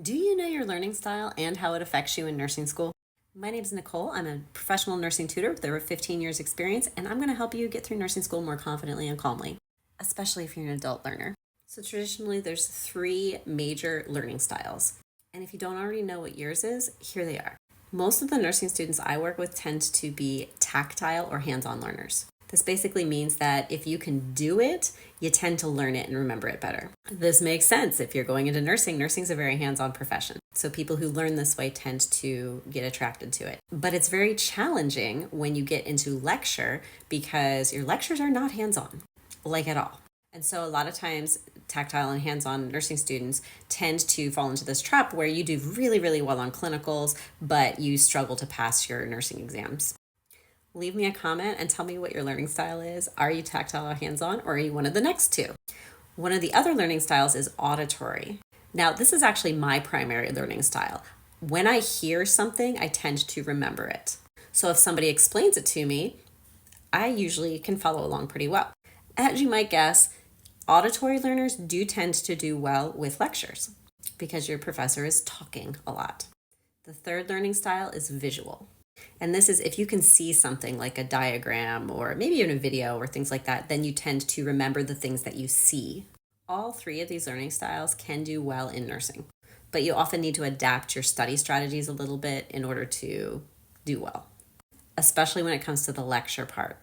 Do you know your learning style and how it affects you in nursing school? My name is Nicole. I'm a professional nursing tutor with over 15 years experience, and I'm going to help you get through nursing school more confidently and calmly, especially if you're an adult learner. So traditionally, there's three major learning styles. And if you don't already know what yours is, here they are. Most of the nursing students I work with tend to be tactile or hands-on learners. This basically means that if you can do it, you tend to learn it and remember it better. This makes sense if you're going into nursing. Nursing is a very hands-on profession. So people who learn this way tend to get attracted to it. But it's very challenging when you get into lecture because your lectures are not hands-on, like at all. And so a lot of times tactile and hands-on nursing students tend to fall into this trap where you do really, really well on clinicals, but you struggle to pass your nursing exams. Leave me a comment and tell me what your learning style is. Are you tactile or hands-on, or are you one of the next two? One of the other learning styles is auditory. Now, this is actually my primary learning style. When I hear something, I tend to remember it. So if somebody explains it to me, I usually can follow along pretty well. As you might guess, auditory learners do tend to do well with lectures because your professor is talking a lot. The third learning style is visual. And this is if you can see something like a diagram or maybe even a video or things like that, then you tend to remember the things that you see. All three of these learning styles can do well in nursing, but you often need to adapt your study strategies a little bit in order to do well, especially when it comes to the lecture part,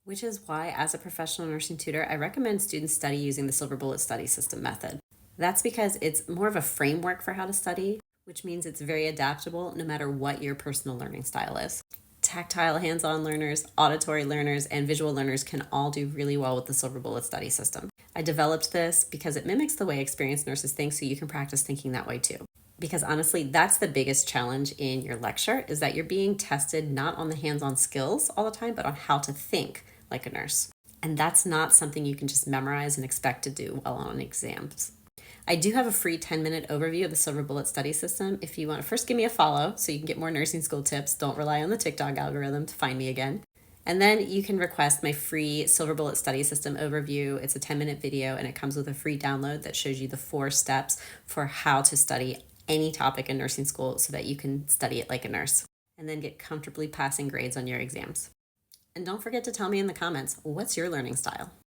which is why as a professional nursing tutor, I recommend students study using the Silver Bullet study system method. That's because it's more of a framework for how to study, which means it's very adaptable no matter what your personal learning style is. Tactile hands-on learners, auditory learners, and visual learners can all do really well with the Silver Bullet study system. I developed this because it mimics the way experienced nurses think, so you can practice thinking that way too. Because honestly, that's the biggest challenge in your lecture, is that you're being tested not on the hands-on skills all the time, but on how to think like a nurse. And that's not something you can just memorize and expect to do well on exams. I do have a free 10-minute overview of the Silver Bullet study system. If you want to first give me a follow so you can get more nursing school tips, don't rely on the TikTok algorithm to find me again. And then you can request my free Silver Bullet study system overview. It's a 10-minute video and it comes with a free download that shows you the 4 steps for how to study any topic in nursing school so that you can study it like a nurse and then get comfortably passing grades on your exams. And don't forget to tell me in the comments, what's your learning style?